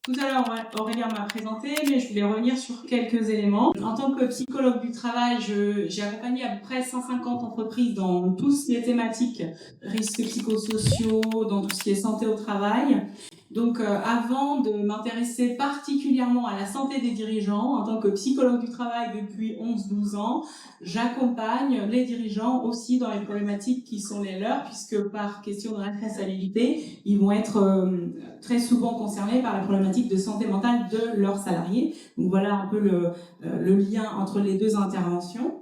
Tout à l'heure, Aurélien m'a présenté, mais je voulais revenir sur quelques éléments. En tant que psychologue du travail, j'ai accompagné à peu près 150 entreprises dans tout ce qui est thématique, risques psychosociaux, dans tout ce qui est santé au travail. Donc, avant de m'intéresser particulièrement à la santé des dirigeants, en tant que psychologue du travail depuis 11-12 ans, j'accompagne les dirigeants aussi dans les problématiques qui sont les leurs, puisque par question de responsabilité, ils vont être très souvent concernés par la problématique de santé mentale de leurs salariés. Donc voilà un peu le lien entre les deux interventions.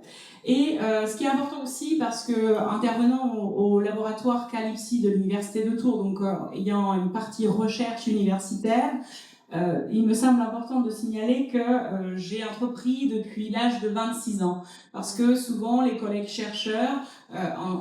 Et ce qui est important aussi, parce que intervenant au laboratoire Calypsi de l'Université de Tours, donc ayant une partie recherche universitaire, il me semble important de signaler que j'ai entrepris depuis l'âge de 26 ans, parce que souvent les collègues chercheurs,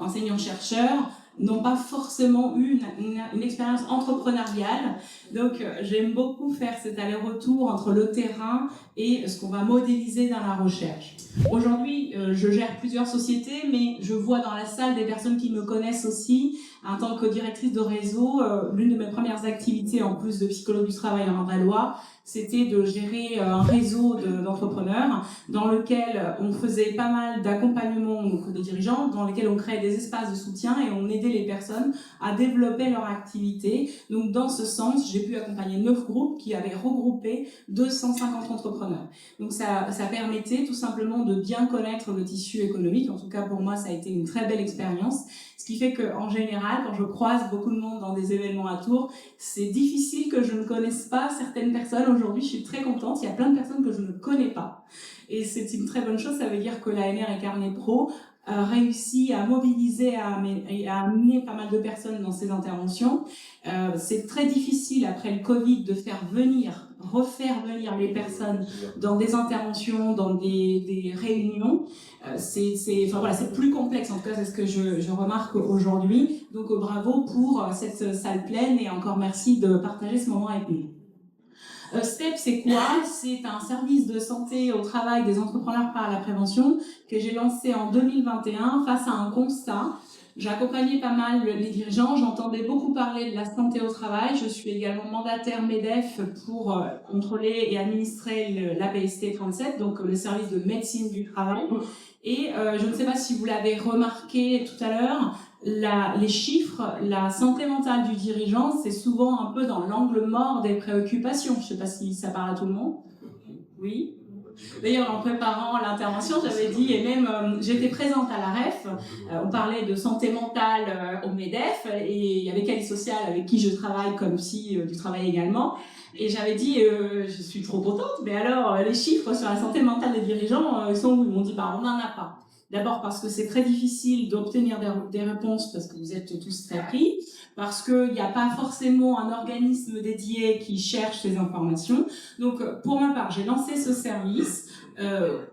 enseignants-chercheurs, n'ont pas forcément eu une expérience entrepreneuriale. Donc j'aime beaucoup faire cet aller-retour entre le terrain et ce qu'on va modéliser dans la recherche. Aujourd'hui, je gère plusieurs sociétés, mais je vois dans la salle des personnes qui me connaissent aussi. En tant que directrice de réseau, l'une de mes premières activités, en plus de psychologue du travail en Indre-et-Loire, c'était de gérer un réseau d'entrepreneurs dans lequel on faisait pas mal d'accompagnement des dirigeants, dans lesquels on créait des espaces de soutien et on aidait les personnes à développer leur activité. Donc dans ce sens, j'ai pu accompagner 9 groupes qui avaient regroupé 250 entrepreneurs. Donc ça permettait tout simplement de bien connaître le tissu économique. En tout cas pour moi, ça a été une très belle expérience. Ce qui fait qu'en général, quand je croise beaucoup de monde dans des événements à Tours, c'est difficile que je ne connaisse pas certaines personnes. Aujourd'hui, je suis très contente. Il y a plein de personnes que je ne connais pas. Et c'est une très bonne chose. Ça veut dire que l'ANR et Carnet Pro réussit à mobiliser et à amener pas mal de personnes dans ces interventions. C'est très difficile après le Covid de refaire venir les personnes dans des interventions, dans des réunions. C'est plus complexe, en tout cas c'est ce que je remarque aujourd'hui. Donc bravo pour cette salle pleine et encore merci de partager ce moment avec nous. STEP, c'est quoi? C'est un service de santé au travail des entrepreneurs par la prévention que j'ai lancé en 2021 face à un constat. J'accompagnais pas mal les dirigeants, j'entendais beaucoup parler de la santé au travail. Je suis également mandataire MEDEF pour contrôler et administrer l'APST 37, donc le service de médecine du travail. Et je ne sais pas si vous l'avez remarqué tout à l'heure, les chiffres, la santé mentale du dirigeant, c'est souvent un peu dans l'angle mort des préoccupations. Je ne sais pas si ça parle à tout le monde. Oui. D'ailleurs, en préparant l'intervention, j'avais dit, et même j'étais présente à la REF, on parlait de santé mentale au MEDEF, et il y avait Cali Social avec qui je travaille comme psy du travail également. Et j'avais dit, je suis trop contente, mais alors les chiffres sur la santé mentale des dirigeants, ils sont où? Ils m'ont dit, on n'en a pas. D'abord parce que c'est très difficile d'obtenir des réponses parce que vous êtes tous très pris, parce qu'il n'y a pas forcément un organisme dédié qui cherche ces informations. Donc, pour ma part, j'ai lancé ce service.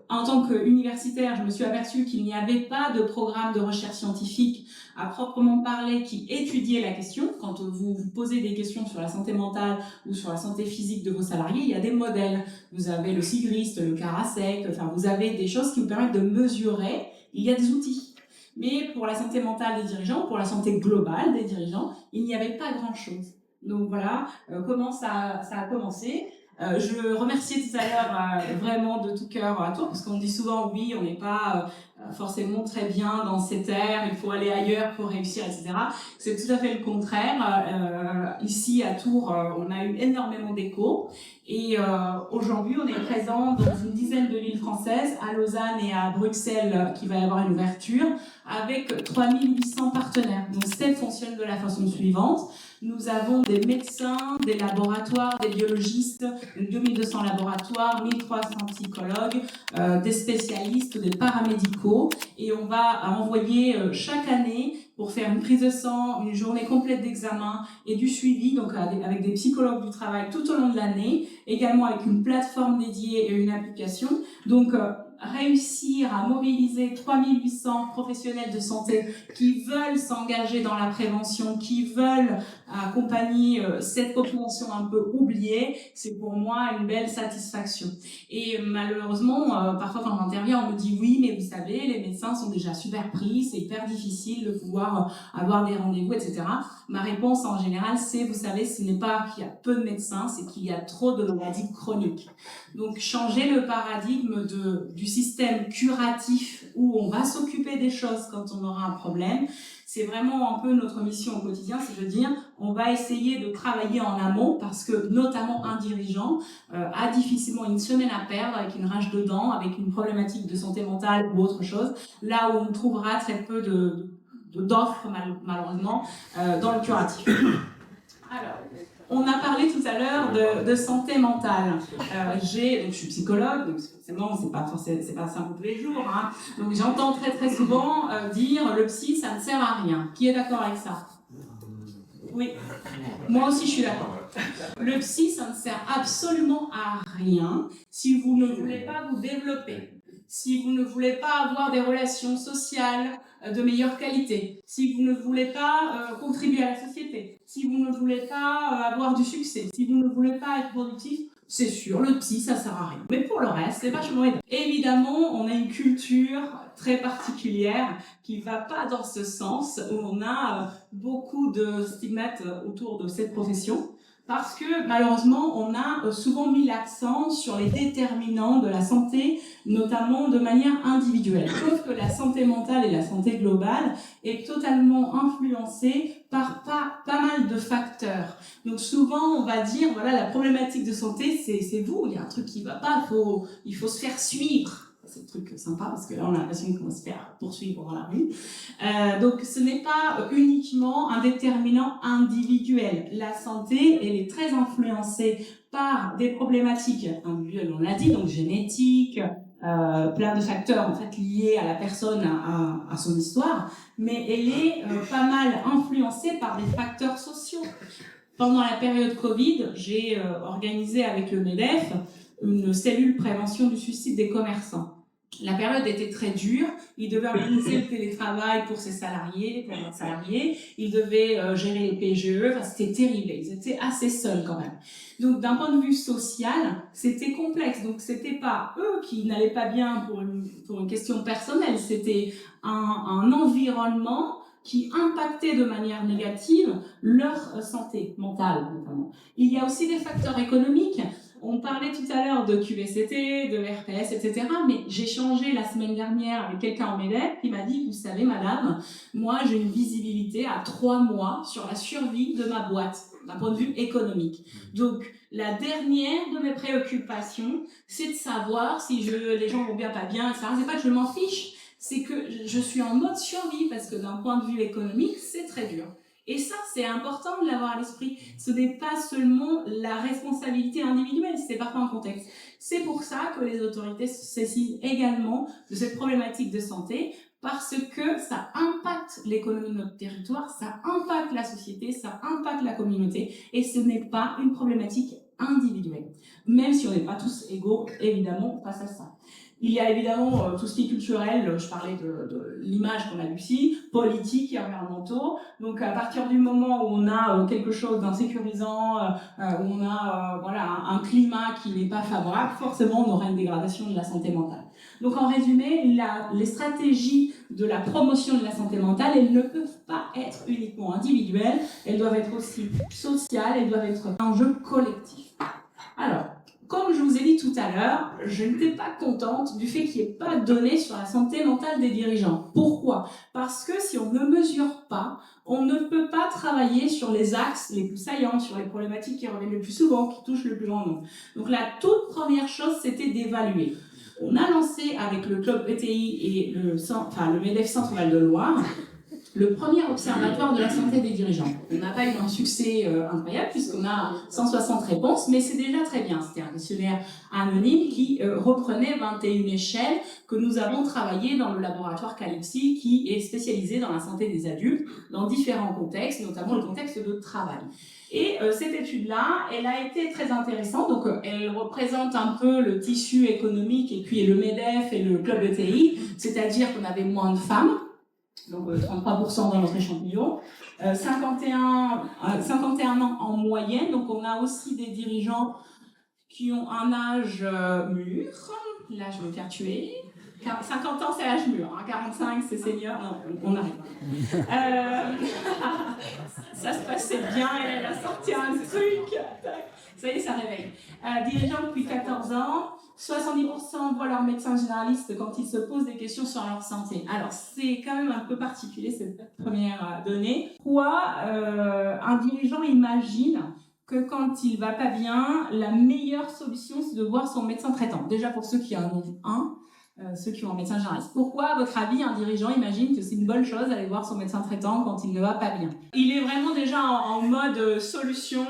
En tant qu'universitaire, je me suis aperçue qu'il n'y avait pas de programme de recherche scientifique à proprement parler qui étudiait la question. Quand vous vous posez des questions sur la santé mentale ou sur la santé physique de vos salariés, il y a des modèles. Vous avez le Sigrist, le Carasec, enfin, vous avez des choses qui vous permettent de mesurer. Il y a des outils. Mais pour la santé mentale des dirigeants, pour la santé globale des dirigeants, il n'y avait pas grand-chose. Donc voilà comment ça a commencé. Je remerciais tout à l'heure vraiment de tout cœur à Tours, parce qu'on dit souvent oui, on n'est pas forcément très bien dans ces terres, il faut aller ailleurs pour réussir, etc. C'est tout à fait le contraire. Ici à Tours, on a eu énormément d'échos. Et aujourd'hui, on est présent dans une dizaine de villes françaises, à Lausanne et à Bruxelles, qui va y avoir une ouverture, avec 3800 partenaires. Donc STEP fonctionne de la façon suivante. Nous avons des médecins, des laboratoires, des biologistes, 2200 laboratoires, 1300 psychologues, des spécialistes, des paramédicaux. Et on va envoyer chaque année pour faire une prise de sang, une journée complète d'examen et du suivi, donc avec des psychologues du travail tout au long de l'année, également avec une plateforme dédiée et une application. Donc réussir à mobiliser 3800 professionnels de santé qui veulent s'engager dans la prévention, qui veulent accompagner cette population un peu oubliée, c'est pour moi une belle satisfaction. Et malheureusement, parfois quand j'interviens, on me dit oui, mais vous savez, les médecins sont déjà super pris, c'est hyper difficile de pouvoir avoir des rendez-vous, etc. Ma réponse en général, c'est, vous savez, ce n'est pas qu'il y a peu de médecins, c'est qu'il y a trop de maladies chroniques. Donc changer le paradigme du système curatif où on va s'occuper des choses quand on aura un problème, c'est vraiment un peu notre mission au quotidien, c'est de dire on va essayer de travailler en amont parce que notamment un dirigeant a difficilement une semaine à perdre avec une rage de dents, avec une problématique de santé mentale ou autre chose, là où on trouvera très peu d'offres malheureusement dans le curatif. Alors, on a parlé tout à l'heure de santé mentale. Donc je suis psychologue, donc forcément c'est pas simple tous les jours. Hein. Donc j'entends très souvent dire le psy ça ne sert à rien. Qui est d'accord avec ça? Oui. Moi aussi je suis d'accord. Le psy ça ne sert absolument à rien si vous ne voulez pas vous développer. Si vous ne voulez pas avoir des relations sociales de meilleure qualité, si vous ne voulez pas contribuer à la société, si vous ne voulez pas avoir du succès, si vous ne voulez pas être productif, c'est sûr, le psy, ça sert à rien. Mais pour le reste, c'est vachement aidant. Évidemment, on a une culture très particulière qui va pas dans ce sens, où on a beaucoup de stigmates autour de cette profession. Parce que malheureusement, on a souvent mis l'accent sur les déterminants de la santé, notamment de manière individuelle. Sauf que la santé mentale et la santé globale est totalement influencée par pas mal de facteurs. Donc souvent, on va dire, voilà, la problématique de santé, c'est vous, il y a un truc qui va pas, il faut se faire suivre. C'est un truc sympa parce que là on a l'impression qu'on va se faire poursuivre dans la rue. Donc ce n'est pas uniquement un déterminant individuel. La santé, elle est très influencée par des problématiques individuelles, on l'a dit, donc génétiques, plein de facteurs en fait liés à la personne, à son histoire, mais elle est pas mal influencée par des facteurs sociaux. Pendant la période Covid, j'ai organisé avec le MEDEF une cellule prévention du suicide des commerçants. La période était très dure, ils devaient organiser le télétravail pour ses salariés, pour leurs salariés, ils devaient gérer les PGE, enfin c'était terrible, ils étaient assez seuls quand même. Donc d'un point de vue social, c'était complexe, donc c'était pas eux qui n'allaient pas bien pour une question personnelle, c'était un environnement qui impactait de manière négative leur santé mentale notamment. Il y a aussi des facteurs économiques. On parlait tout à l'heure de QVCT, de RPS, etc. Mais j'ai changé la semaine dernière avec quelqu'un en MEDEF qui m'a dit, vous savez madame, moi j'ai une visibilité à 3 mois sur la survie de ma boîte, d'un point de vue économique. Donc la dernière de mes préoccupations, c'est de savoir si les gens vont bien, pas bien, etc. C'est pas que je m'en fiche, c'est que je suis en mode survie parce que d'un point de vue économique, c'est très dur. Et ça, c'est important de l'avoir à l'esprit. Ce n'est pas seulement la responsabilité individuelle, c'est parfois un contexte. C'est pour ça que les autorités se saisissent également de cette problématique de santé, parce que ça impacte l'économie de notre territoire, ça impacte la société, ça impacte la communauté, et ce n'est pas une problématique individuelle. Même si on n'est pas tous égaux, évidemment, face à ça. Il y a évidemment tout ce qui est culturel, je parlais de l'image qu'on a du psy, politique et environnementaux. Donc à partir du moment où on a quelque chose d'insécurisant, où on a voilà, un climat qui n'est pas favorable, forcément on aura une dégradation de la santé mentale. Donc en résumé, les stratégies de la promotion de la santé mentale, elles ne peuvent pas être uniquement individuelles, elles doivent être aussi sociales, elles doivent être un jeu collectif. Alors, comme je vous ai dit tout à l'heure, je n'étais pas contente du fait qu'il n'y ait pas de données sur la santé mentale des dirigeants. Pourquoi? Parce que si on ne mesure pas, on ne peut pas travailler sur les axes les plus saillants, sur les problématiques qui reviennent le plus souvent, qui touchent le plus grand nombre. Donc la toute première chose, c'était d'évaluer. On a lancé avec le club ETI et le MEDEF Centre-Val de Loire le premier observatoire de la santé des dirigeants. On n'a pas eu un succès incroyable puisqu'on a 160 réponses, mais c'est déjà très bien. C'était un questionnaire anonyme qui reprenait 21 échelles que nous avons travaillées dans le laboratoire Calypsi qui est spécialisé dans la santé des adultes dans différents contextes, notamment le contexte de travail. Et cette étude-là, elle a été très intéressante. Donc, elle représente un peu le tissu économique et puis le MEDEF et le club ETI, c'est-à-dire qu'on avait moins de femmes, donc 33% dans notre échantillon, 51 ans en moyenne. Donc, on a aussi des dirigeants qui ont un âge mûr. Là, je vais me faire tuer. 50 ans, c'est l'âge mûr. 45, c'est senior. Non, on arrive. Ça se passait bien, et elle a sorti un truc. Ça y est, ça réveille. Dirigeants depuis 14 ans, 70% voient leur médecin généraliste quand ils se posent des questions sur leur santé. Alors, c'est quand même un peu particulier, cette première donnée. Pourquoi un dirigeant imagine que quand il va pas bien, la meilleure solution, c'est de voir son médecin traitant. Déjà, pour ceux qui en ont un, ceux qui ont un médecin généraliste. Pourquoi, à votre avis, un dirigeant imagine que c'est une bonne chose d'aller voir son médecin traitant quand il ne va pas bien? Il est vraiment déjà en mode solution,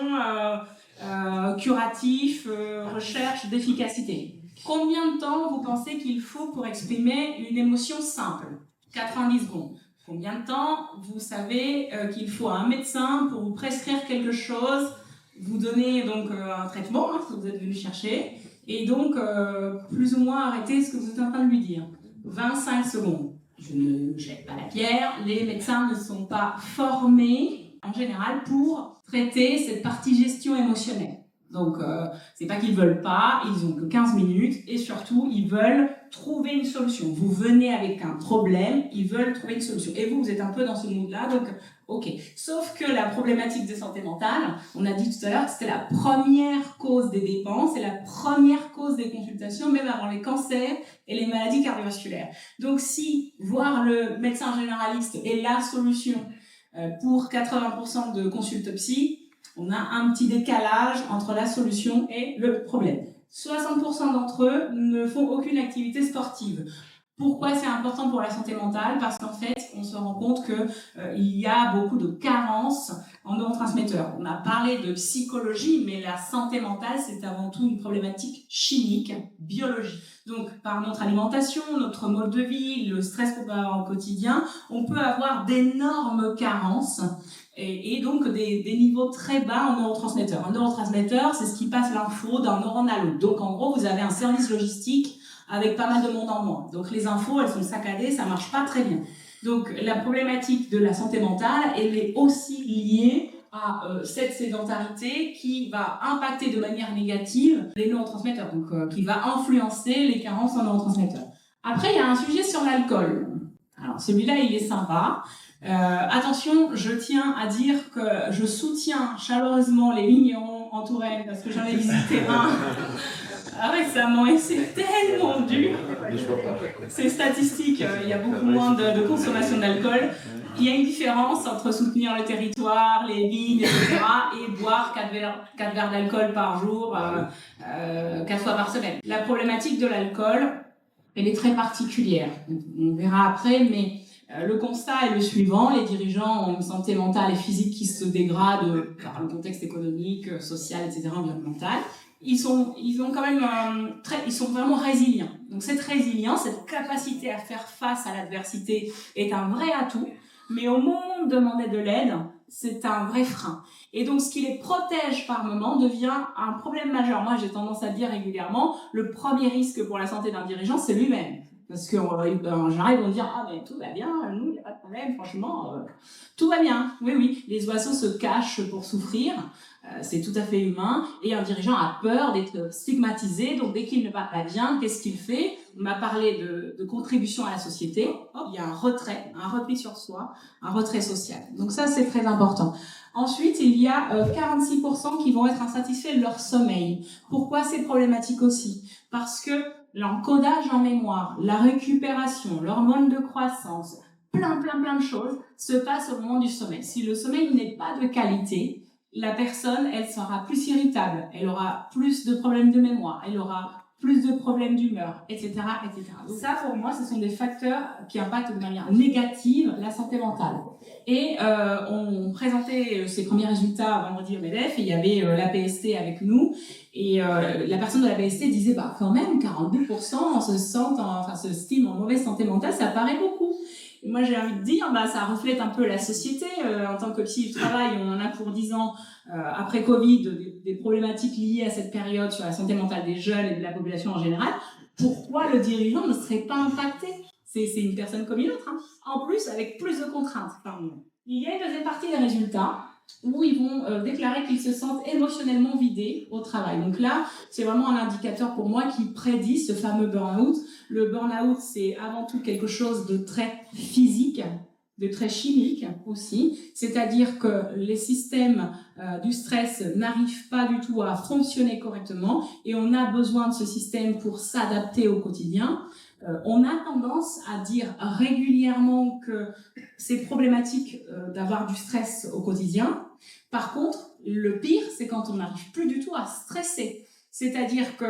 curatif, recherche d'efficacité. Combien de temps vous pensez qu'il faut pour exprimer une émotion simple? 90 secondes. Combien de temps vous savez qu'il faut à un médecin pour vous prescrire quelque chose, vous donner donc un traitement, ce que vous êtes venu chercher, et donc plus ou moins arrêter ce que vous êtes en train de lui dire? 25 secondes. Je ne jette pas la pierre, les médecins ne sont pas formés en général pour traiter cette partie gestion émotionnelle. Donc, c'est pas qu'ils veulent pas, ils ont que 15 minutes et surtout, ils veulent trouver une solution. Vous venez avec un problème, ils veulent trouver une solution. Et vous êtes un peu dans ce mood-là, donc ok. Sauf que la problématique de santé mentale, on a dit tout à l'heure que c'était la première cause des dépenses et la première cause des consultations, même avant les cancers et les maladies cardiovasculaires. Donc, si voir le médecin généraliste est la solution pour 80% de consultes psy, on a un petit décalage entre la solution et le problème. 60% d'entre eux ne font aucune activité sportive. Pourquoi c'est important pour la santé mentale? Parce qu'en fait, on se rend compte que il y a beaucoup de carences en neurotransmetteurs. On a parlé de psychologie, mais la santé mentale, c'est avant tout une problématique chimique, biologique. Donc, par notre alimentation, notre mode de vie, le stress qu'on peut avoir au quotidien, on peut avoir d'énormes carences et donc des niveaux très bas en neurotransmetteurs. Un neurotransmetteur, c'est ce qui passe l'info d'un neurone à l'autre. Donc, en gros, vous avez un service logistique avec pas mal de monde en moins. Donc, les infos, elles sont saccadées, ça marche pas très bien. Donc, la problématique de la santé mentale, elle est aussi liée à cette sédentarité qui va impacter de manière négative les neurotransmetteurs, donc qui va influencer les carences en neurotransmetteurs. Après, il y a un sujet sur l'alcool. Alors, celui-là, il est sympa. Attention, je tiens à dire que je soutiens chaleureusement les vignerons en Touraine parce que j'en ai visité un récemment et c'est tellement dur. C'est statistique, il y a beaucoup moins de consommation d'alcool. Il y a une différence entre soutenir le territoire, les vignes, etc. et boire 4 verres d'alcool par jour, 4 fois par semaine. La problématique de l'alcool, elle est très particulière. On verra après, mais le constat est le suivant, les dirigeants ont une santé mentale et physique qui se dégrade par le contexte économique, social, etc., environnemental. Ils sont quand même ils sont vraiment résilients. Donc cette résilience, cette capacité à faire face à l'adversité est un vrai atout, mais au moment de demander de l'aide, c'est un vrai frein. Et donc ce qui les protège par moment devient un problème majeur. Moi, j'ai tendance à dire régulièrement, le premier risque pour la santé d'un dirigeant, c'est lui-même. Parce qu'en général, ils vont dire « Ah, mais tout va bien, nous, il n'y a pas de problème, franchement, tout va bien. » Oui, les oiseaux se cachent pour souffrir, c'est tout à fait humain, et un dirigeant a peur d'être stigmatisé, donc dès qu'il ne va pas bien, qu'est-ce qu'il fait? On m'a parlé de contribution à la société, hop, il y a un retrait, un repli sur soi, un retrait social. Donc ça, c'est très important. Ensuite, il y a 46% qui vont être insatisfaits de leur sommeil. Pourquoi c'est problématique aussi? Parce que l'encodage en mémoire, la récupération, l'hormone de croissance, plein de choses se passent au moment du sommeil. Si le sommeil n'est pas de qualité, la personne, elle sera plus irritable, elle aura plus de problèmes de mémoire, elle aura plus de problèmes d'humeur, etc., etc. Donc ça, pour moi, ce sont des facteurs qui impactent de manière négative la santé mentale. Et on présentait ces premiers résultats vendredi au MEDEF, et il y avait la PST avec nous, et la personne de la PST disait, bah quand même, 42% se estiment en mauvaise santé mentale, ça paraît beaucoup. Et moi, j'ai envie de dire, bah ça reflète un peu la société. En tant que psy du travail, on en a pour 10 ans. Après Covid, des problématiques liées à cette période sur la santé mentale des jeunes et de la population en général. Pourquoi le dirigeant ne serait pas impacté? C'est une personne comme une autre, hein. En plus, avec plus de contraintes. Il y a une deuxième partie des résultats où ils vont déclarer qu'ils se sentent émotionnellement vidés au travail. Donc là, c'est vraiment un indicateur pour moi qui prédit ce fameux burn-out. Le burn-out, c'est avant tout quelque chose de très physique, de très chimique aussi, c'est-à-dire que les systèmes du stress n'arrivent pas du tout à fonctionner correctement et on a besoin de ce système pour s'adapter au quotidien. On a tendance à dire régulièrement que c'est problématique d'avoir du stress au quotidien. Par contre, le pire, c'est quand on n'arrive plus du tout à stresser. C'est-à-dire que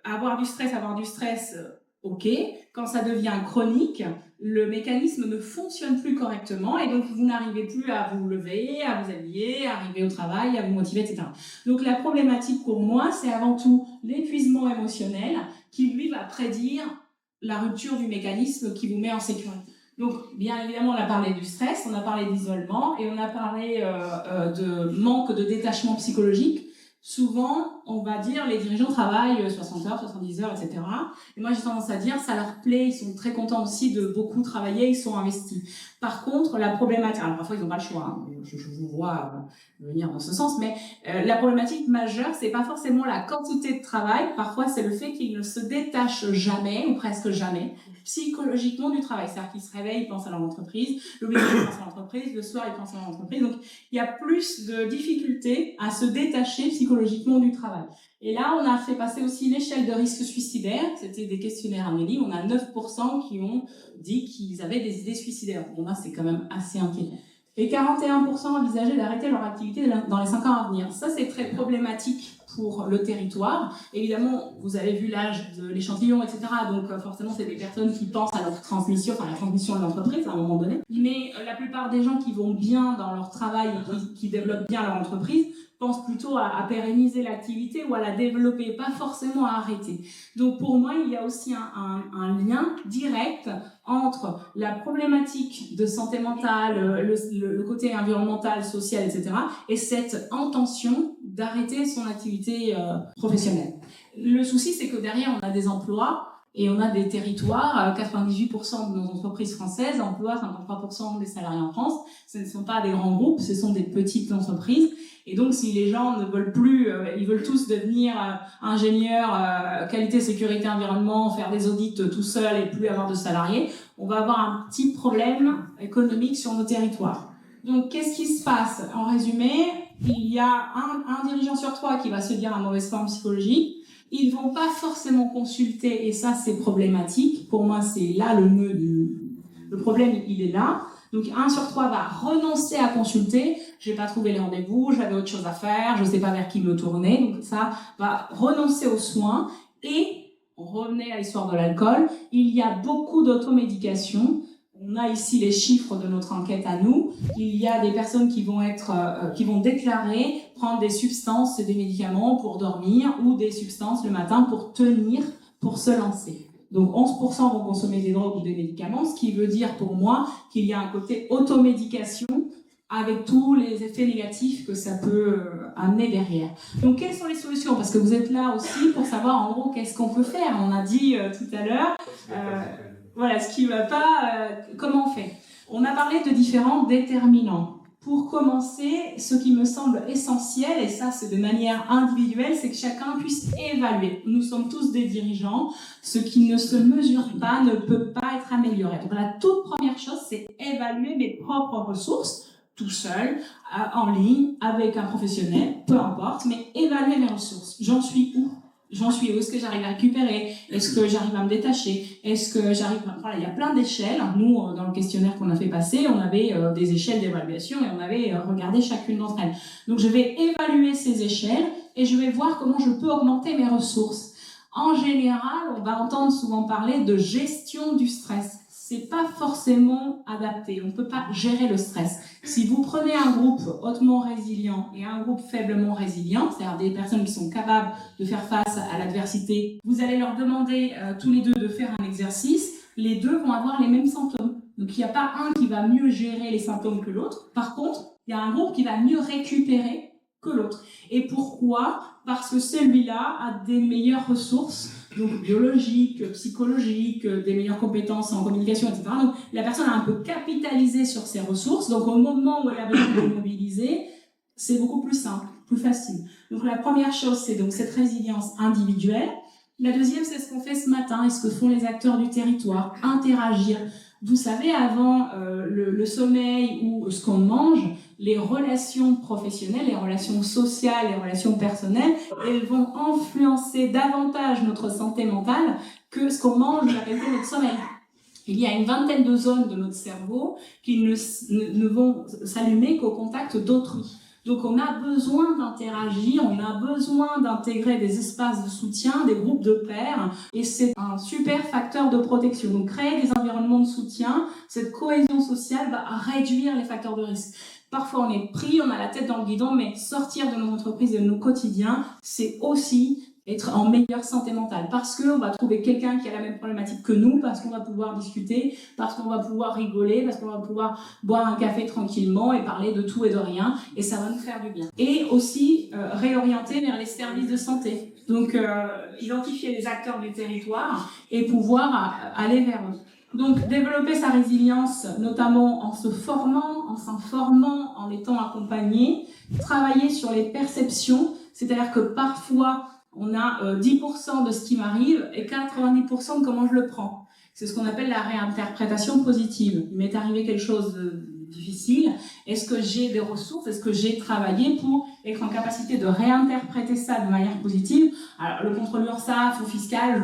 avoir du stress, ok. Quand ça devient chronique, le mécanisme ne fonctionne plus correctement et donc vous n'arrivez plus à vous lever, à vous habiller, à arriver au travail, à vous motiver, etc. Donc la problématique pour moi, c'est avant tout l'épuisement émotionnel qui, lui, va prédire la rupture du mécanisme qui vous met en sécurité. Donc, bien évidemment, on a parlé du stress, on a parlé d'isolement et on a parlé de manque de détachement psychologique. Souvent, on va dire, les dirigeants travaillent 60 heures, 70 heures, etc. Et moi, j'ai tendance à dire, ça leur plaît, ils sont très contents aussi de beaucoup travailler, ils sont investis. Par contre, la problématique, alors parfois ils n'ont pas le choix, hein, je vous vois venir dans ce sens, mais la problématique majeure, c'est pas forcément la quantité de travail, parfois c'est le fait qu'ils ne se détachent jamais, ou presque jamais, psychologiquement du travail. C'est-à-dire qu'ils se réveillent, ils pensent à leur entreprise, le week-end ils pensent à l'entreprise, le soir ils pensent à leur entreprise. Donc il y a plus de difficultés à se détacher psychologiquement du travail. Et là, on a fait passer aussi l'échelle de risque suicidaire. C'était des questionnaires anonymes. On a 9% qui ont dit qu'ils avaient des idées suicidaires. Pour moi, c'est quand même assez inquiétant. Et 41% envisageaient d'arrêter leur activité dans les 5 ans à venir. Ça, c'est très problématique pour le territoire. Évidemment, vous avez vu l'âge de l'échantillon, etc. Donc, forcément, c'est des personnes qui pensent à leur transmission, enfin, la transmission de l'entreprise à un moment donné. Mais la plupart des gens qui vont bien dans leur travail et qui développent bien leur entreprise pensent plutôt à pérenniser l'activité ou à la développer, pas forcément à arrêter. Donc pour moi, il y a aussi un lien direct entre la problématique de santé mentale, le côté environnemental, social, etc., et cette intention d'arrêter son activité professionnelle. Le souci, c'est que derrière, on a des emplois et on a des territoires. 98% de nos entreprises françaises emploient 53% des salariés en France. Ce ne sont pas des grands groupes, ce sont des petites entreprises. Et donc, si les gens ne veulent plus, ils veulent tous devenir ingénieurs, qualité, sécurité, environnement, faire des audits tout seuls et plus avoir de salariés, on va avoir un petit problème économique sur nos territoires. Donc, qu'est-ce qui se passe? En résumé, il y a un dirigeant sur 3 qui va se dire en mauvaise forme psychologique. Ils vont pas forcément consulter, et ça, c'est problématique. Pour moi, c'est là le nœud le problème, il est là. Donc 1 sur 3 va renoncer à consulter. J'ai pas trouvé les rendez-vous, j'avais autre chose à faire, je sais pas vers qui me tourner. Donc ça va renoncer aux soins. Et on revenait à l'histoire de l'alcool. Il y a beaucoup d'automédication. On a ici les chiffres de notre enquête à nous. Il y a des personnes qui vont déclarer prendre des substances, des médicaments pour dormir ou des substances le matin pour tenir, pour se lancer. Donc 11% vont consommer des drogues ou des médicaments, ce qui veut dire pour moi qu'il y a un côté automédication avec tous les effets négatifs que ça peut amener derrière. Donc quelles sont les solutions? Parce que vous êtes là aussi pour savoir en gros qu'est-ce qu'on peut faire. On a dit tout à l'heure, voilà, ce qui ne va pas, comment on fait? On a parlé de différents déterminants. Pour commencer, ce qui me semble essentiel, et ça c'est de manière individuelle, c'est que chacun puisse évaluer. Nous sommes tous des dirigeants. Ce qui ne se mesure pas ne peut pas être amélioré. Donc la toute première chose, c'est évaluer mes propres ressources, tout seul, en ligne, avec un professionnel, peu importe, mais évaluer mes ressources. J'en suis où? Est-ce que j'arrive à récupérer? Est-ce que j'arrive à me détacher? Est-ce que j'arrive à... Voilà, il y a plein d'échelles. Nous, dans le questionnaire qu'on a fait passer, on avait des échelles d'évaluation et on avait regardé chacune d'entre elles. Donc, je vais évaluer ces échelles et je vais voir comment je peux augmenter mes ressources. En général, on va entendre souvent parler de gestion du stress. C'est pas forcément adapté. On ne peut pas gérer le stress. Si vous prenez un groupe hautement résilient et un groupe faiblement résilient, c'est-à-dire des personnes qui sont capables de faire face à l'adversité, vous allez leur demander tous les deux de faire un exercice. Les deux vont avoir les mêmes symptômes. Donc il n'y a pas un qui va mieux gérer les symptômes que l'autre. Par contre, il y a un groupe qui va mieux récupérer que l'autre. Et pourquoi ? Parce que celui-là a des meilleures ressources, donc biologiques, psychologiques, des meilleures compétences en communication, etc. Donc la personne a un peu capitalisé sur ses ressources, donc au moment où elle a besoin de les mobiliser, c'est beaucoup plus simple, plus facile. Donc la première chose, c'est donc cette résilience individuelle. La deuxième, c'est ce qu'on fait ce matin et ce que font les acteurs du territoire, interagir. Vous savez, avant le sommeil ou ce qu'on mange, les relations professionnelles, les relations sociales, les relations personnelles, elles vont influencer davantage notre santé mentale que ce qu'on mange à qualité de notre sommeil. Il y a une vingtaine de zones de notre cerveau qui ne vont s'allumer qu'au contact d'autrui. Donc on a besoin d'interagir, on a besoin d'intégrer des espaces de soutien, des groupes de pairs, et c'est un super facteur de protection. Donc créer des environnements de soutien, cette cohésion sociale va réduire les facteurs de risque. Parfois on est pris, on a la tête dans le guidon, mais sortir de nos entreprises et de nos quotidiens, c'est aussi être en meilleure santé mentale, parce qu'on va trouver quelqu'un qui a la même problématique que nous, parce qu'on va pouvoir discuter, parce qu'on va pouvoir rigoler, parce qu'on va pouvoir boire un café tranquillement et parler de tout et de rien, et ça va nous faire du bien. Et aussi réorienter vers les services de santé, donc identifier les acteurs du territoire et pouvoir aller vers eux. Donc développer sa résilience, notamment en se formant, en s'informant, en étant accompagné, travailler sur les perceptions, c'est-à-dire que parfois on a 10% de ce qui m'arrive et 90% de comment je le prends. C'est ce qu'on appelle la réinterprétation positive. Il m'est arrivé quelque chose de difficile. Est-ce que j'ai des ressources? Est-ce que j'ai travaillé pour être en capacité de réinterpréter ça de manière positive? Alors, le contrôle URSSAF ou fiscal,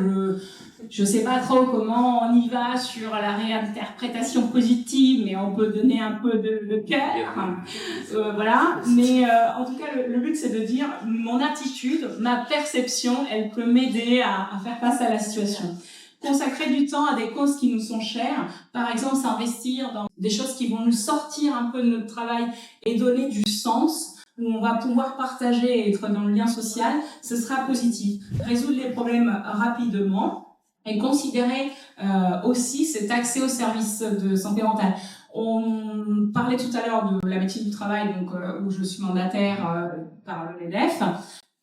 je sais pas trop comment on y va sur la réinterprétation positive, mais on peut donner un peu de cœur. Voilà. Mais en tout cas, le but, c'est de dire mon attitude, ma perception, elle peut m'aider à faire face à la situation. Consacrer du temps à des causes qui nous sont chères, par exemple s'investir dans des choses qui vont nous sortir un peu de notre travail et donner du sens, où on va pouvoir partager et être dans le lien social, ce sera positif. Résoudre les problèmes rapidement et considérer aussi cet accès aux services de santé mentale. On parlait tout à l'heure de la médecine du travail, donc où je suis mandataire par le MEDEF.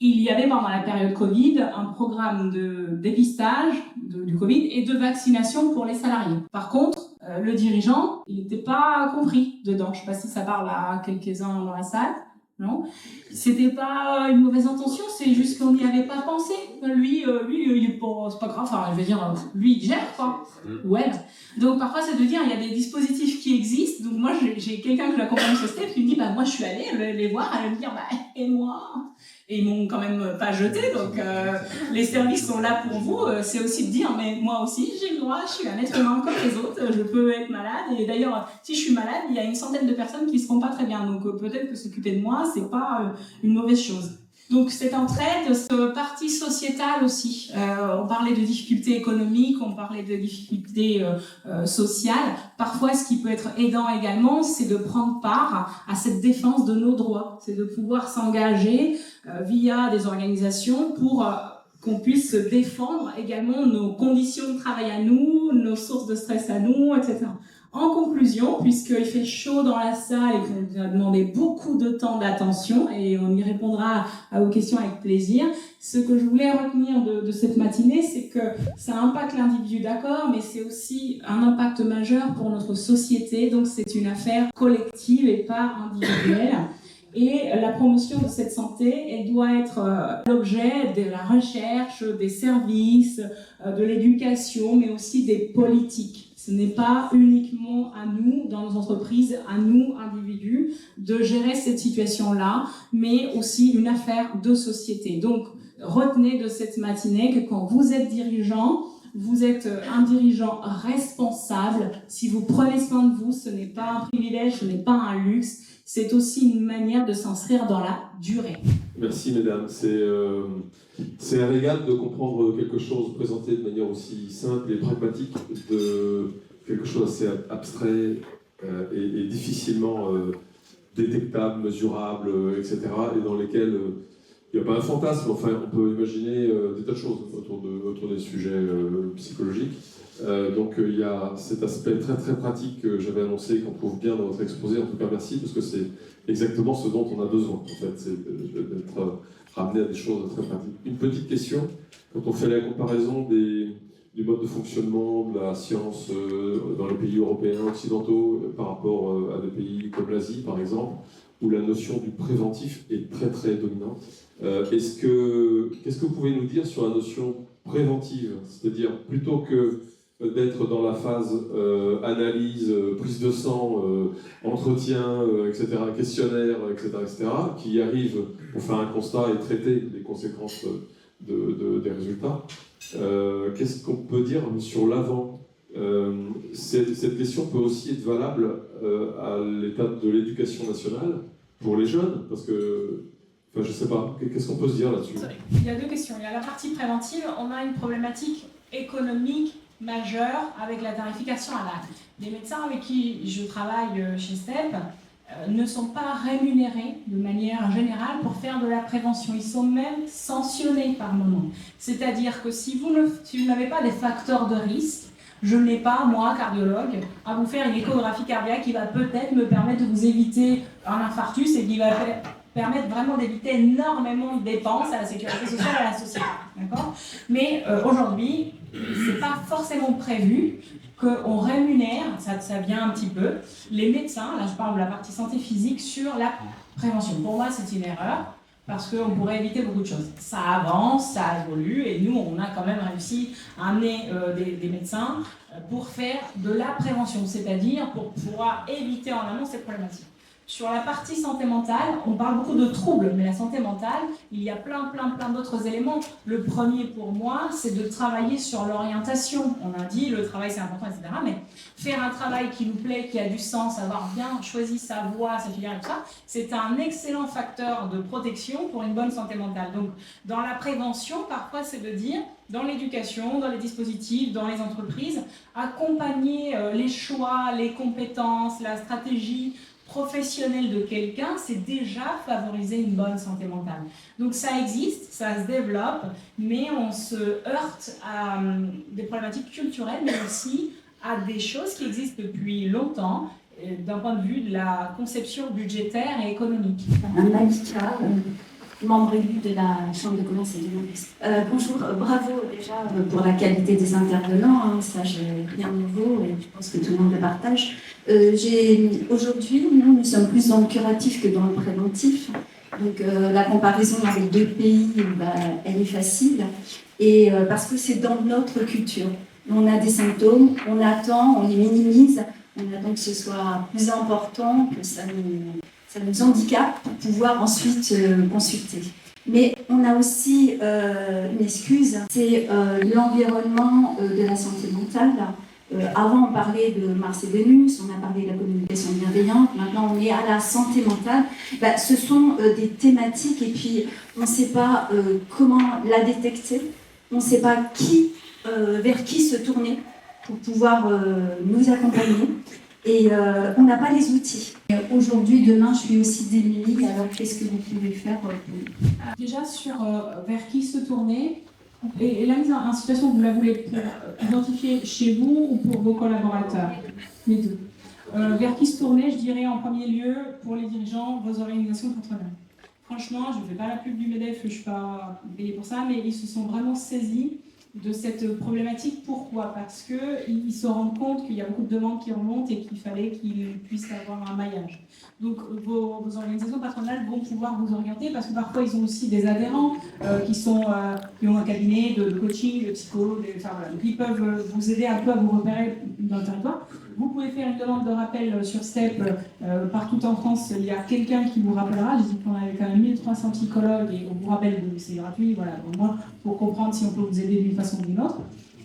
Il y avait pendant la période Covid un programme de dépistage du Covid et de vaccination pour les salariés. Par contre, le dirigeant, il n'était pas compris dedans. Je ne sais pas si ça parle à quelques-uns dans la salle. Non, c'était pas une mauvaise intention, c'est juste qu'on n'y avait pas pensé. Lui, il est pas, c'est pas grave. Enfin, je veux dire, lui, il gère quoi. Ou elle. Donc parfois, c'est de dire, il y a des dispositifs qui existent. Donc moi, j'ai quelqu'un que j'accompagne sur step qui me dit, bah moi, je suis allée les voir, elle me dire, bah et moi. Et ils m'ont quand même pas jeté, donc les services sont là pour vous. C'est aussi de dire, mais moi aussi, j'ai le droit, je suis un être humain comme les autres, je peux être malade. Et d'ailleurs, si je suis malade, il y a une centaine de personnes qui ne seront pas très bien. Donc peut-être que s'occuper de moi, c'est pas une mauvaise chose. Donc cette entraide, cette partie sociétale aussi. On parlait de difficultés économiques, on parlait de difficultés sociales. Parfois, ce qui peut être aidant également, c'est de prendre part à cette défense de nos droits. C'est de pouvoir s'engager via des organisations pour qu'on puisse défendre également nos conditions de travail à nous, nos sources de stress à nous, etc. En conclusion, puisqu'il fait chaud dans la salle et qu'on vous a demandé beaucoup de temps d'attention, et on y répondra à vos questions avec plaisir, ce que je voulais retenir de cette matinée, c'est que ça impacte l'individu, d'accord, mais c'est aussi un impact majeur pour notre société, donc c'est une affaire collective et pas individuelle. Et la promotion de cette santé, elle doit être l'objet de la recherche, des services, de l'éducation, mais aussi des politiques. Ce n'est pas uniquement à nous, dans nos entreprises, à nous, individus, de gérer cette situation-là, mais aussi une affaire de société. Donc, retenez de cette matinée que quand vous êtes dirigeant, vous êtes un dirigeant responsable. Si vous prenez soin de vous, ce n'est pas un privilège, ce n'est pas un luxe, c'est aussi une manière de s'inscrire dans la durée. Merci mesdames, c'est un régal de comprendre quelque chose présenté de manière aussi simple et pragmatique, de quelque chose assez abstrait et difficilement détectable, mesurable, etc. et dans lesquels il n'y a pas un fantasme, enfin on peut imaginer des tas de choses autour des sujets psychologiques. Donc il y a cet aspect très très pratique que j'avais annoncé, qu'on trouve bien dans votre exposé. En tout cas merci, parce que c'est exactement ce dont on a besoin en fait, c'est d'être ramené à des choses très pratiques. Une petite question, quand on fait la comparaison du mode de fonctionnement de la science dans les pays européens occidentaux par rapport à des pays comme l'Asie par exemple, où la notion du préventif est très très dominante. Qu'est-ce que vous pouvez nous dire sur la notion préventive? C'est-à-dire, plutôt que d'être dans la phase analyse, prise de sang, entretien, etc., questionnaire, etc., qui arrive pour faire un constat et traiter les conséquences des résultats, qu'est-ce qu'on peut dire sur l'avant? Cette question peut aussi être valable à l'état de l'éducation nationale pour les jeunes, parce que, enfin, je sais pas, qu'est-ce qu'on peut se dire là-dessus? Il y a deux questions. Il y a la partie préventive, on a une problématique économique majeure avec la tarification à l'acte. Les médecins avec qui je travaille chez STEP ne sont pas rémunérés de manière générale pour faire de la prévention. Ils sont même sanctionnés par moment. C'est-à-dire que si vous n'avez pas des facteurs de risque, je n'ai pas, moi, cardiologue, à vous faire une échographie cardiaque qui va peut-être me permettre de vous éviter un infarctus et qui va permettre vraiment d'éviter énormément de dépenses à la sécurité sociale et à la société. D'accord ? Mais aujourd'hui, c'est pas forcément prévu qu'on rémunère, ça vient un petit peu, les médecins, là je parle de la partie santé physique, sur la prévention. Pour moi, c'est une erreur, parce qu'on pourrait éviter beaucoup de choses. Ça avance, ça évolue, et nous, on a quand même réussi à amener des médecins pour faire de la prévention, c'est-à-dire pour pouvoir éviter en amont cette problématique. Sur la partie santé mentale, on parle beaucoup de troubles, mais la santé mentale, il y a plein d'autres éléments. Le premier pour moi, c'est de travailler sur l'orientation. On a dit, le travail c'est important, etc. Mais faire un travail qui nous plaît, qui a du sens, avoir bien choisi sa voie, sa filière et tout ça, c'est un excellent facteur de protection pour une bonne santé mentale. Donc, dans la prévention, parfois, c'est de dire, dans l'éducation, dans les dispositifs, dans les entreprises, accompagner les choix, les compétences, la stratégie professionnel de quelqu'un, c'est déjà favoriser une bonne santé mentale. Donc ça existe, ça se développe, mais on se heurte à des problématiques culturelles, mais aussi à des choses qui existent depuis longtemps, d'un point de vue de la conception budgétaire et économique. Malika, membre élu de la Chambre de commerce et d'industrie. Bonjour, bravo déjà pour la qualité des intervenants, ça j'ai rien de nouveau et je pense que tout le monde le partage. Aujourd'hui, nous sommes plus dans le curatif que dans le préventif, donc la comparaison avec deux pays, elle est facile, et parce que c'est dans notre culture. On a des symptômes, on attend, on les minimise, on attend que ce soit plus important, que ça nous handicape pour pouvoir ensuite consulter. Mais on a aussi une excuse, c'est l'environnement de la santé mentale. Avant, on parlait de Mars et Vénus, on a parlé de la communication bienveillante, maintenant on est à la santé mentale. Ce sont des thématiques et puis on ne sait pas comment la détecter, on ne sait pas vers qui se tourner pour pouvoir nous accompagner. Et on n'a pas les outils. Aujourd'hui, demain, je suis aussi démunie, alors qu'est-ce que vous pouvez faire pour... Déjà, sur vers qui se tourner, et la mise en situation, vous la voulez pour identifier chez vous ou pour vos collaborateurs? Les deux. Vers qui se tourner, je dirais en premier lieu, pour les dirigeants, vos organisations patronales. Franchement, je ne fais pas la pub du MEDEF, je ne suis pas payée pour ça, mais ils se sont vraiment saisis de cette problématique. Pourquoi? Parce qu'ils se rendent compte qu'il y a beaucoup de demandes qui remontent et qu'il fallait qu'ils puissent avoir un maillage. Donc vos organisations patronales vont pouvoir vous orienter, parce que parfois ils ont aussi des adhérents qui ont un cabinet de coaching, de psycho, voilà. Donc ils peuvent vous aider un peu à vous repérer dans le territoire. Vous pouvez faire une demande de rappel sur STEP. Partout en France, il y a quelqu'un qui vous rappellera. Je dis qu'on avait quand même 1300 psychologues et on vous rappelle, c'est gratuit, voilà, au moins pour comprendre si on peut vous aider d'une façon ou d'une autre.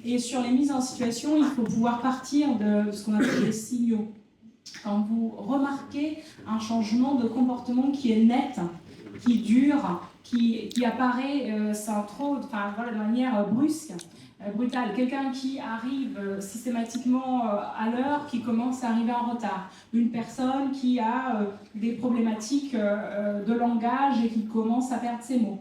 Et sur les mises en situation, il faut pouvoir partir de ce qu'on appelle des signaux. Quand vous remarquez un changement de comportement qui est net, qui dure, qui apparaît de manière brusque, brutale. Quelqu'un qui arrive systématiquement à l'heure, qui commence à arriver en retard. Une personne qui a des problématiques de langage et qui commence à perdre ses mots.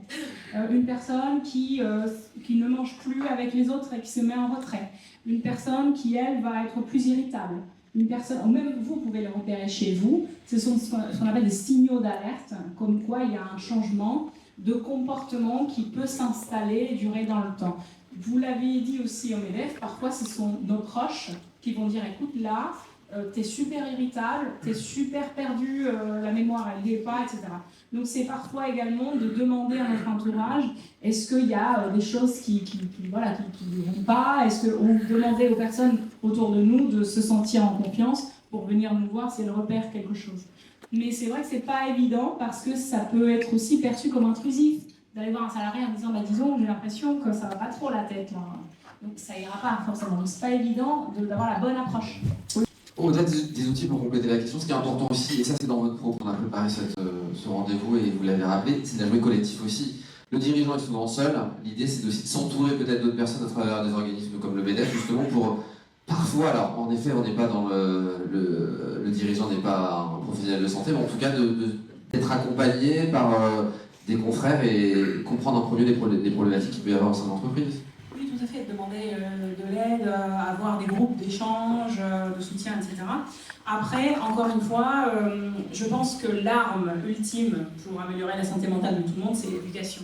Une personne qui ne mange plus avec les autres et qui se met en retrait. Une personne qui, elle, va être plus irritable. Une personne, ou même vous pouvez le repérer chez vous, ce sont ce qu'on appelle des signaux d'alerte, comme quoi il y a un changement de comportement qui peut s'installer et durer dans le temps. Vous l'avez dit aussi aux MEDEF, parfois ce sont nos proches qui vont dire écoute là, t'es super irritable, t'es super perdu, la mémoire elle n'y est pas, etc. Donc c'est parfois également de demander à notre entourage est-ce qu'il y a des choses qui ne vont pas, ou demander aux personnes autour de nous de se sentir en confiance pour venir nous voir si elles repèrent quelque chose. Mais c'est vrai que c'est pas évident parce que ça peut être aussi perçu comme intrusif d'aller voir un salarié en disant disons j'ai l'impression que ça va pas trop la tête là. Donc ça ira pas forcément. Donc c'est pas évident d'avoir la bonne approche. Au-delà des outils pour compléter la question, ce qui est important aussi, et ça c'est dans votre propos qu'on a préparé ce rendez-vous et vous l'avez rappelé, c'est de la jouer collectif aussi. Le dirigeant est souvent seul, l'idée c'est aussi de s'entourer peut-être d'autres personnes à travers des organismes comme le MEDEF justement pour parfois, alors en effet on n'est pas dans le dirigeant n'est pas un professionnel de santé, mais en tout cas d'être accompagné par des confrères et comprendre en premier des problématiques qu'il peut y avoir au sein de l'entreprise. Oui, tout à fait, demander de l'aide, avoir des groupes d'échange, de soutien, etc. Après, encore une fois, je pense que l'arme ultime pour améliorer la santé mentale de tout le monde, c'est l'éducation.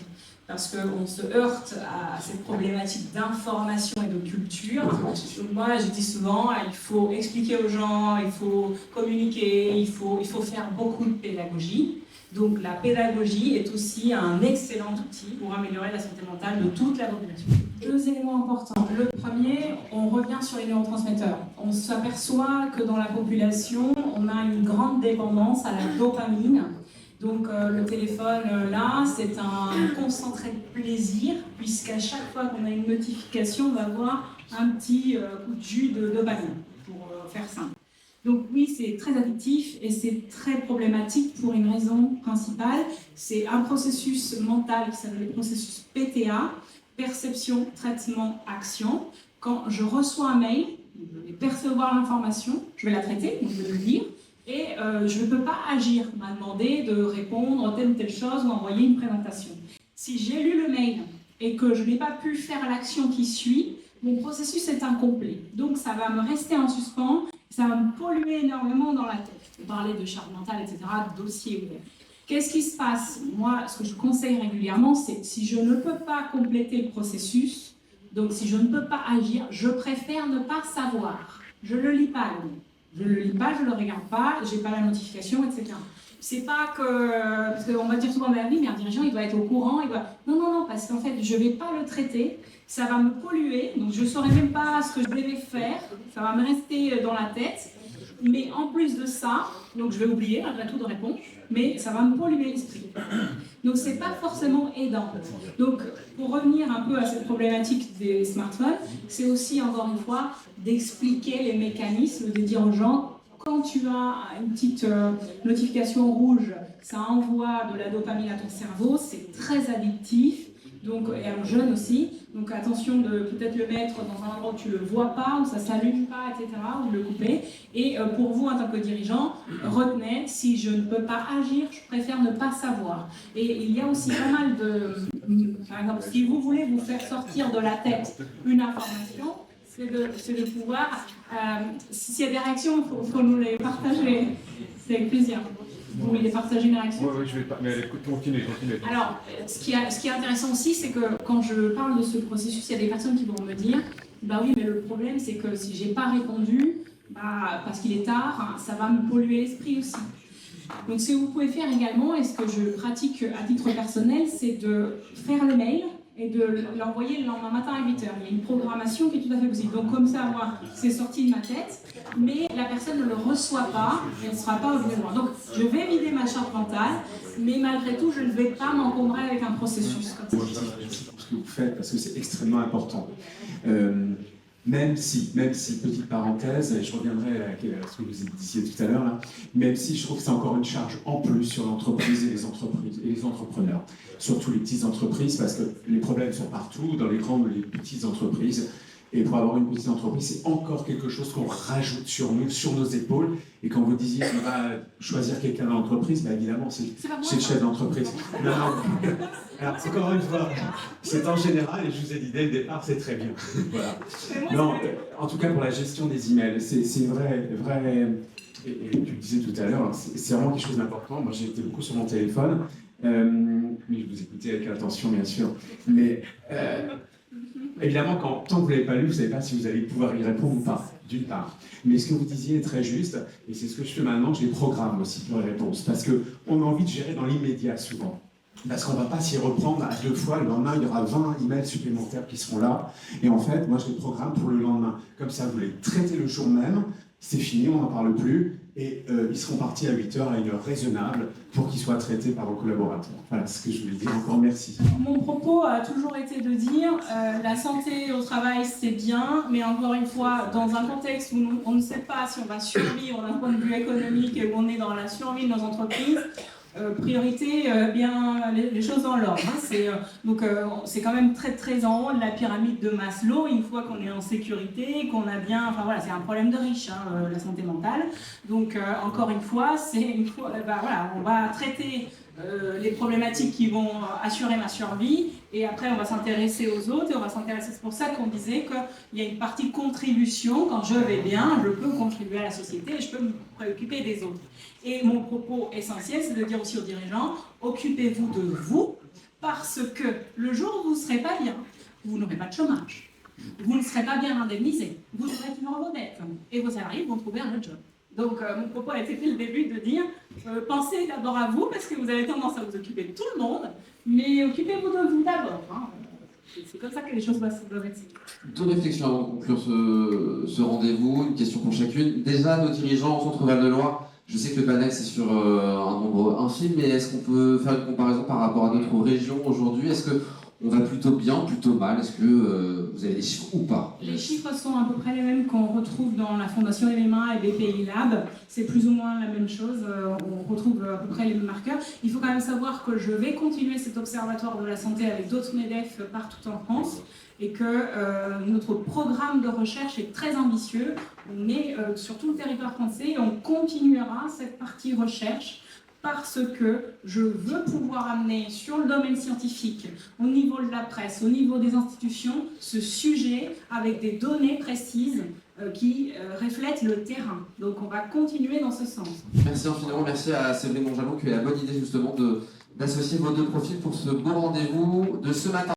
Parce qu'on se heurte à cette problématique d'information et de culture. Donc moi, je dis souvent, il faut expliquer aux gens, il faut communiquer, il faut faire beaucoup de pédagogie. Donc la pédagogie est aussi un excellent outil pour améliorer la santé mentale de toute la population. 2 éléments importants. Le premier, on revient sur les neurotransmetteurs. On s'aperçoit que dans la population, on a une grande dépendance à la dopamine. Donc le téléphone, là, c'est un concentré de plaisir, puisqu'à chaque fois qu'on a une notification, on va avoir un petit coup de jus de dopamine, pour faire simple. Donc oui, c'est très addictif et c'est très problématique pour une raison principale. C'est un processus mental qui s'appelle le processus PTA, perception, traitement, action. Quand je reçois un mail, je vais percevoir l'information, je vais la traiter, donc je vais le lire, et je ne peux pas agir. On m'a demandé de répondre telle ou telle chose ou envoyer une présentation. Si j'ai lu le mail et que je n'ai pas pu faire l'action qui suit, mon processus est incomplet. Donc ça va me rester en suspens, ça va me polluer énormément dans la tête. Je vais parler de charge mentale, etc., de dossier ouvert. Qu'est-ce qui se passe? Moi, ce que je conseille régulièrement, c'est si je ne peux pas compléter le processus, donc si je ne peux pas agir, je préfère ne pas savoir. Je ne le lis pas, je ne le lis pas, je ne le regarde pas, je n'ai pas la notification, etc. C'est pas que... Parce qu'on va dire souvent, mais oui, mais un dirigeant, il doit être au courant, il doit... Non, parce qu'en fait, je ne vais pas le traiter, ça va me polluer, donc je ne saurais même pas ce que je devais faire, ça va me rester dans la tête, mais en plus de ça, donc je vais oublier, malgré tout, de répondre, mais ça va me polluer l'esprit. Donc c'est pas forcément aidant. Donc pour revenir un peu à cette problématique des smartphones, c'est aussi, encore une fois, d'expliquer les mécanismes, de dire aux gens, quand tu as une petite notification rouge, ça envoie de la dopamine à ton cerveau, c'est très addictif, donc, et à un jeune aussi. Donc attention de peut-être le mettre dans un endroit où tu ne le vois pas, où ça ne s'allume pas, etc., ou de le couper. Et pour vous, en tant que dirigeant, retenez, si je ne peux pas agir, je préfère ne pas savoir. Et il y a aussi pas mal de... Par exemple, si vous voulez vous faire sortir de la tête une information, c'est de pouvoir... S'il y a des réactions, il faut nous les partager. C'est avec plaisir. Vous voulez partager une réaction? Oui, je vais pas. Mais continue. Alors, ce qui est intéressant aussi, c'est que quand je parle de ce processus, il y a des personnes qui vont me dire bah oui, mais le problème, c'est que si j'ai pas répondu, parce qu'il est tard, hein, ça va me polluer l'esprit aussi. Donc, ce que vous pouvez faire également, et ce que je pratique à titre personnel, c'est de faire le mail et de l'envoyer le lendemain matin à 8h. Il y a une programmation qui est tout à fait possible. Donc comme ça, moi, c'est sorti de ma tête, mais la personne ne le reçoit pas et elle ne sera pas revenue voir. Donc je vais vider ma charge mentale, mais malgré tout, je ne vais pas m'encombrer avec un processus comme ça. que vous faites parce que c'est extrêmement important. Même si, petite parenthèse, et je reviendrai à ce que vous disiez tout à l'heure, là, même si je trouve que c'est encore une charge en plus sur l'entreprise et les entrepreneurs, surtout les petites entreprises, parce que les problèmes sont partout, dans les grandes et les petites entreprises. Et pour avoir une petite entreprise, c'est encore quelque chose qu'on rajoute sur nous, sur nos épaules. Et quand vous disiez qu'on va choisir quelqu'un dans l'entreprise, bah évidemment, c'est le chef d'entreprise. Non. Alors, encore une fois, c'est en général, et je vous ai dit dès le départ, c'est très bien. Voilà. Non, en tout cas, pour la gestion des emails, c'est vrai. Et tu le disais tout à l'heure, c'est vraiment quelque chose d'important. Moi, j'ai été beaucoup sur mon téléphone, mais je vous écoutais avec attention, bien sûr. Mais évidemment, tant que vous ne l'avez pas lu, vous ne savez pas si vous allez pouvoir y répondre ou pas, d'une part. Mais ce que vous disiez est très juste, et c'est ce que je fais maintenant, je les programme aussi pour les réponses, parce qu'on a envie de gérer dans l'immédiat souvent. Parce qu'on ne va pas s'y reprendre à 2 fois, le lendemain, il y aura 20 emails supplémentaires qui seront là. Et en fait, moi, je les programme pour le lendemain. Comme ça, vous les traitez le jour même, c'est fini, on n'en parle plus, et ils seront partis à 8h, à une heure raisonnable, pour qu'ils soient traités par vos collaborateurs. Voilà ce que je voulais dire. Encore merci. Mon propos a toujours été de dire la santé au travail, c'est bien, mais encore une fois, dans un contexte où on ne sait pas si on va survivre d'un point de vue économique et où on est dans la survie de nos entreprises, priorité, bien les choses dans l'ordre. Hein. C'est quand même très très en haut de la pyramide de Maslow. Une fois qu'on est en sécurité, qu'on a bien, enfin voilà, c'est un problème de riche, hein, la santé mentale. Donc encore une fois, on va traiter les problématiques qui vont assurer ma survie, et après on va s'intéresser aux autres, et on va s'intéresser, c'est pour ça qu'on disait qu'il y a une partie contribution. Quand je vais bien, je peux contribuer à la société et je peux me préoccuper des autres. Et mon propos essentiel, c'est de dire aussi aux dirigeants, occupez-vous de vous, parce que le jour où vous ne serez pas bien, vous n'aurez pas de chômage, vous ne serez pas bien indemnisé, vous aurez toujours vos dettes, et vos salariés vont trouver un autre job. Donc mon propos a été dès le début de dire, pensez d'abord à vous, parce que vous avez tendance à vous occuper de tout le monde, mais occupez-vous de vous d'abord. Hein. C'est comme ça que les choses doivent être. 2 réflexions avant de conclure ce rendez-vous, une question pour chacune. Déjà, nos dirigeants au Centre Val-de-Loire, je sais que le panel c'est sur un nombre infime, mais est-ce qu'on peut faire une comparaison par rapport à d'autres régions aujourd'hui? Est-ce qu'on va plutôt bien, plutôt mal? Est-ce que vous avez des chiffres ou pas? Les chiffres sont à peu près les mêmes qu'on retrouve dans la Fondation LMA et BPI Lab. C'est plus ou moins la même chose. On retrouve à peu près les mêmes marqueurs. Il faut quand même savoir que je vais continuer cet observatoire de la santé avec d'autres MEDEF partout en France, et que notre programme de recherche est très ambitieux. On est sur tout le territoire français et on continuera cette partie recherche, parce que je veux pouvoir amener sur le domaine scientifique, au niveau de la presse, au niveau des institutions, ce sujet avec des données précises qui reflètent le terrain. Donc on va continuer dans ce sens. Merci infiniment, merci à Séverine Monjalon qui a eu la bonne idée justement d'associer vos 2 profils pour ce beau rendez-vous de ce matin.